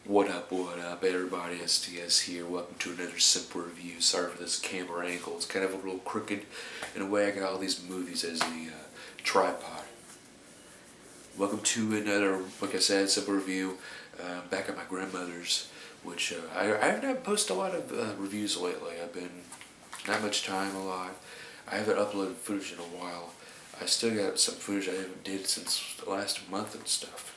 What up, everybody? STS here. Welcome to another simple review. Sorry for this camera angle. It's kind of a little crooked. In a way, I got all these movies as the tripod. Welcome to another, like I said, simple review. Back at my grandmother's, which I haven't posted a lot of reviews lately. I've been not much time alive. I haven't uploaded footage in a while. I still got some footage I haven't did since the last month and stuff.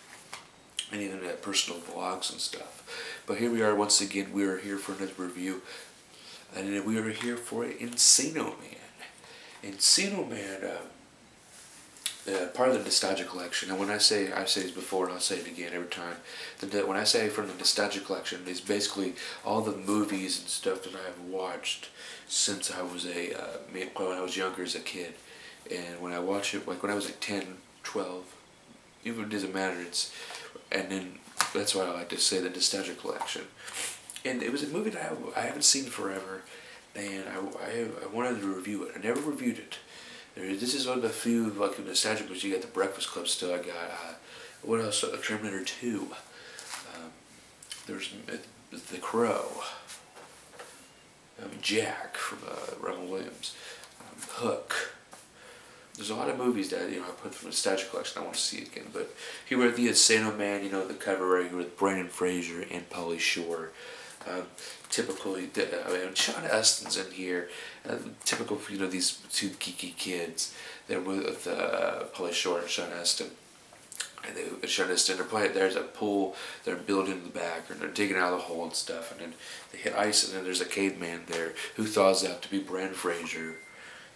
And even personal vlogs and stuff. But here we are once again. We are here for another review. And we are here for Encino Man. Encino Man, part of the Nostalgia Collection. And when I say, I've said this before and I'll say it again every time. When I say from the Nostalgia Collection, it's basically all the movies and stuff that I have watched since I was when I was younger as a kid. And when I watch it, like when I was like 10, 12, even it doesn't matter, and then that's why I like to say the Nostalgia Collection. And it was a movie that I haven't seen forever, and I wanted to review it. I never reviewed it. This is one of the few like nostalgia movies. You got The Breakfast Club still. I got what else? Terminator 2. There's The Crow. Jack from Robin Williams. Hook. There's a lot of movies that I put from the Nostalgia Collection I want to see again. But here we're at the Encino Man, the cover right here with Brendan Fraser and Pauly Shore. Typically, Sean Astin's in here. Typical, these two geeky kids. They're with Pauly Shore and Sean Astin. And Sean Astin, they're playing. There's a pool. They're building in the back, and they're digging out of the hole and stuff. And then they hit ice, and then there's a caveman there who thaws out to be Brendan Fraser.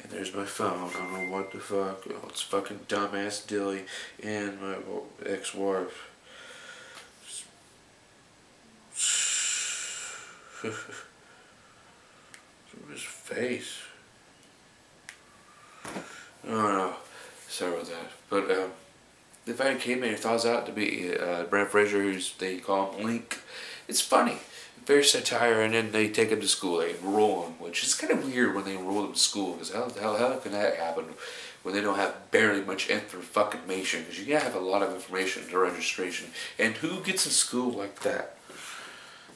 And there's my phone. I don't know what the fuck. Oh, it's fucking dumbass Dilly and my ex-wife. His face. I don't know. Sorry about that. But the fact came in and thaws out to be Brendan Fraser, who's they call him Link. It's funny. Very satire, and then they take him to school. They enroll him, which is kind of weird when they enroll him to school, because how can that happen when they don't have barely much information? Because you gotta have a lot of information to registration, and who gets in school like that?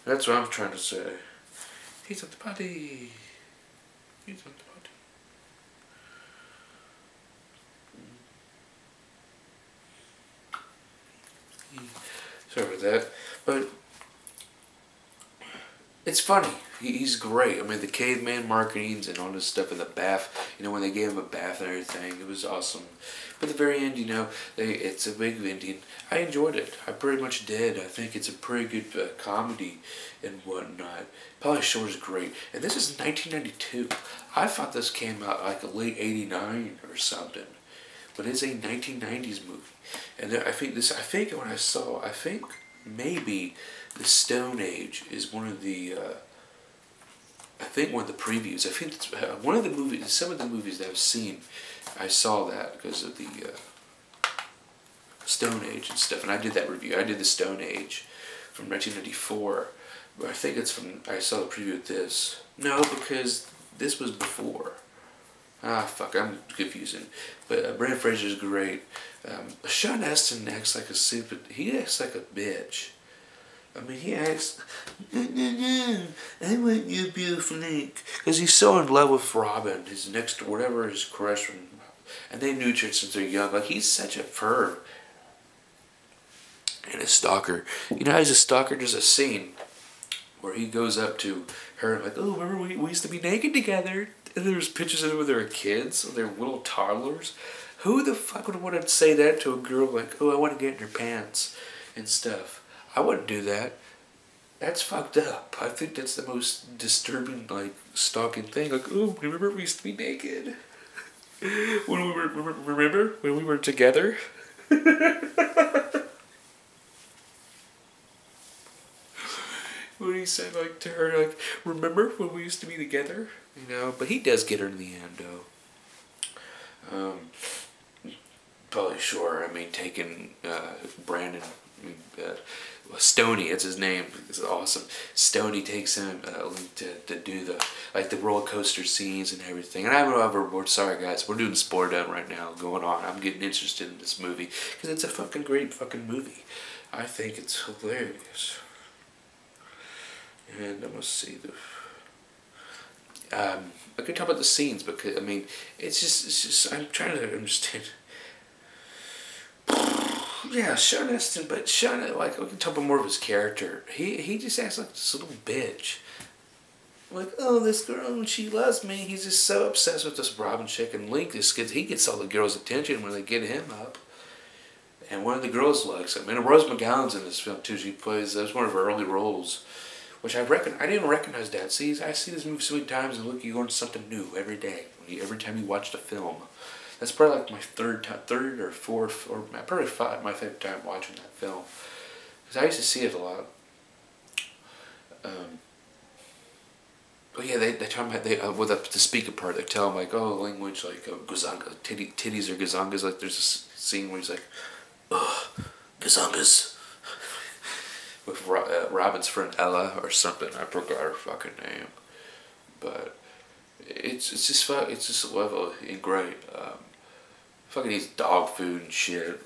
That's what I'm trying to say. He's at the party. He's at the party. Sorry about that, but it's funny. He's great. I mean, the caveman markings and all this stuff in the bath. When they gave him a bath and everything, it was awesome. But at the very end, it's a big ending. I enjoyed it. I pretty much did. I think it's a pretty good comedy and whatnot. Pauly Shore's great. And this is 1992. I thought this came out like a late 89 or something. But it's a 1990s movie. And I think when I saw, maybe the Stone Age is one of the, one of the previews. I think it's one of the movies, some of the movies that I've seen, I saw that because of the Stone Age and stuff. And I did that review. I did the Stone Age from 1994. But I think it's I saw the preview of this. No, because this was before. Fuck, I'm confusing. But Brendan Fraser's great. Sean Astin acts like he acts like a bitch. I mean, he acts, I want you, beautiful Link. Because he's so in love with Robin, his crush from, and they knew each other since they're young. Like, he's such a perv. And a stalker. As a stalker, there's a scene where he goes up to her, like, oh, remember we used to be naked together? And there's pictures of them when they were kids, when they were little toddlers. Who the fuck would want to say that to a girl, like, oh, I want to get in your pants and stuff? I wouldn't do that. That's fucked up. I think that's the most disturbing, stalking thing. Like, oh, remember we used to be naked? Remember when we were together? When he said, to her, remember when we used to be together? But he does get her in the end, though. Pauly Shore, taking Brandon, Stoney, that's his name. It's awesome. Stoney takes him to do the roller coaster scenes and everything. And I'm overboard. Sorry guys, we're doing sport down right now going on. I'm getting interested in this movie because it's a fucking great fucking movie. I think it's hilarious. And I must see the. I can talk about the scenes because I mean it's just I'm trying to understand. Yeah, Sean Astin, but Sean, like, we can talk about more of his character. He just acts like this little bitch. Like, oh, this girl, she loves me. He's just so obsessed with this Robin chick, and Link he gets all the girls' attention when they get him up. And one of the girls likes him. And Rose McGowan's in this film too. She plays, that's one of her early roles, which I didn't recognize that. See, I see this movie so many times, and look, you learn something new every day. Every time you watch the film. That's probably like my third or fourth, or probably my favorite time watching that film. Because I used to see it a lot. But yeah, they tell him, with the speaker part, they tell him, like, oh, language, like, gazanga, titties or gazangas. Like, there's a scene where he's like, ugh, gazangas. With Robin's friend Ella or something. I forgot her fucking name. But it's just fun. It's just level and great. Fucking eats dog food and shit.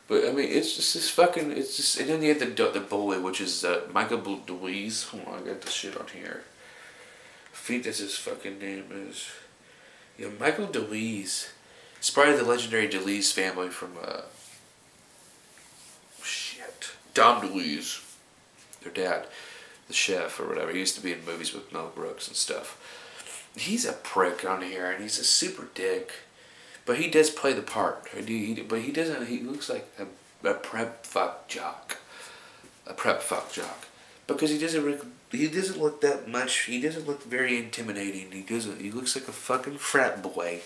But I mean, it's just this fucking. It's just, and then you have the bully, which is Michael DeWeese. Hold on, I got the shit on here. I think that's his fucking name is. Yeah, Michael DeWeese. It's probably the legendary DeWeese family from shit. Dom DeWeese. Their dad, the chef or whatever. He used to be in movies with Mel Brooks and stuff. He's a prick on here, and he's a super dick. But he does play the part. But he doesn't. He looks like a prep fuck jock. A prep fuck jock. Because he doesn't look that much. He doesn't look very intimidating. He looks like a fucking frat boy,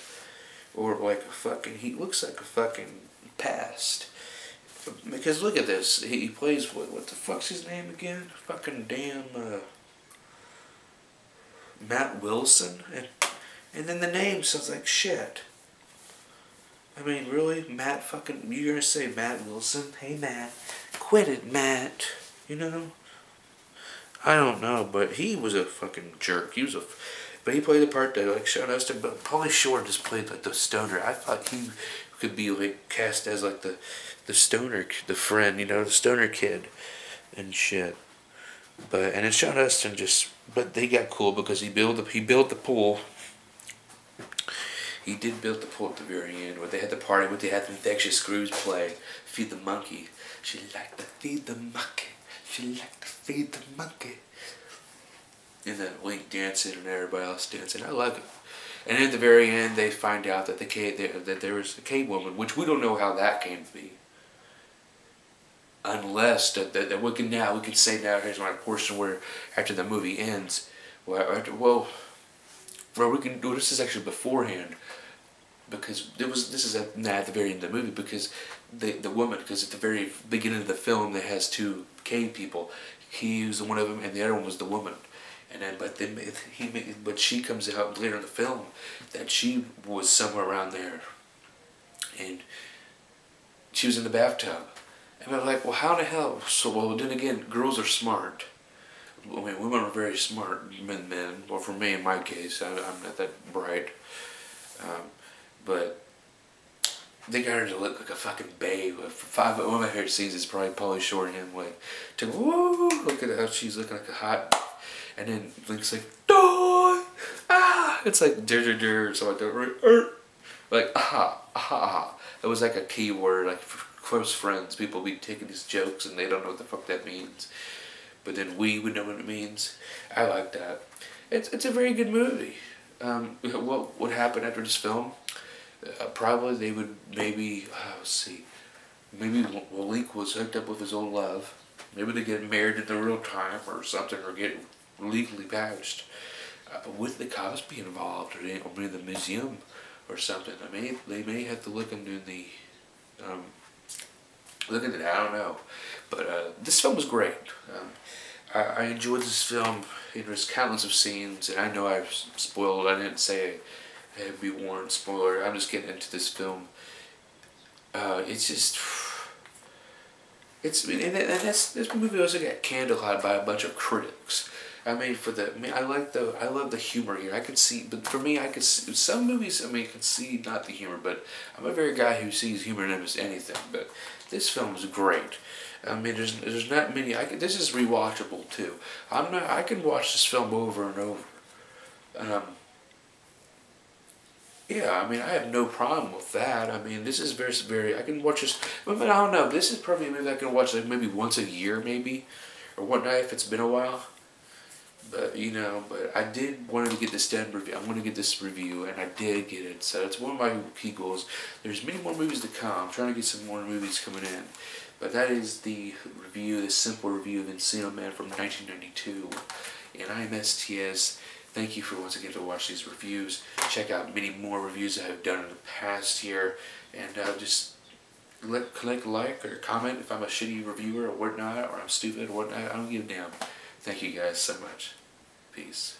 or like a fucking. He looks like a fucking past. Because look at this. He plays what the fuck's his name again? Fucking damn. Matt Wilson, and then the name sounds like shit. I mean, really, Matt fucking. You're gonna say Matt Wilson? Hey, Matt, quit it, Matt. You know. I don't know, but he was a fucking jerk. But he played the part that like Sean Astin. But Pauly Shore just played like the stoner. I thought he could be like cast as like the stoner, the friend, you know, the stoner kid, and shit. And then Sean Astin but they got cool because he built the pool. He did build the pool at the very end, where they had the party, where they had the Infectious Grooves play, Feed the Monkey. She liked to feed the monkey. She liked to feed the monkey. And then Link dancing and everybody else dancing. I like it. And at the very end, they find out that that there was a cave woman, which we don't know how that came to be. Unless that we can say now, here's my portion where after the movie ends, well we can do this is actually beforehand, because this is at the very end of the movie, because the woman, because at the very beginning of the film there has two cave people. He was one of them, and the other one was the woman. And then but she comes out later in the film that she was somewhere around there, and she was in the bathtub. And I'm like, well, how the hell? So, well, then again, girls are smart. I mean, women are very smart men. Well, for me, in my case, I'm not that bright. But they got her to look like a fucking babe. One of my favorite scenes is probably Pauly Shore and him, like, whoa, look at how she's looking like a hot. And then Link's like, die! Ah! It's like, dir, so like, like, aha, aha, aha. It was like a key word, like, for close friends, people be taking these jokes and they don't know what the fuck that means. But then we would know what it means. I like that. It's a very good movie. What would happen after this film? Probably they would maybe, let's see, maybe Link was hooked up with his old love. Maybe they get married in the real time or something, or get legally patched. With the cops being involved, or maybe the museum or something. I mean, they may have to look into the, look at it, I don't know. But this film was great. I enjoyed this film. There's countless of scenes, and I know I've spoiled. I didn't say I had to be warned, spoiler. I'm just getting into this film. It's just, this movie also got canned a lot by a bunch of critics. I love the humor here. I can see, but for me, I can see some movies. I can see not the humor, but I'm a very guy who sees humor in almost anything. But this film is great. I mean, there's not many. This is rewatchable too. I can watch this film over and over. Um, yeah, I mean, I have no problem with that. I mean, this is very. I can watch this. I mean, I don't know. This is probably a movie I can watch like maybe once a year, maybe, or whatnot if it's been a while. But you know, but I did wanted to get this done review. I want to get this review, and I did get it. So it's one of my key goals. There's many more movies to come. I'm trying to get some more movies coming in. But that is the review, the simple review of Encino Man from 1992. And I am STS. Thank you for once again to watch these reviews. Check out many more reviews I have done in the past here. And just click like or comment if I'm a shitty reviewer or whatnot, or I'm stupid or whatnot. I don't give a damn. Thank you guys so much. Peace.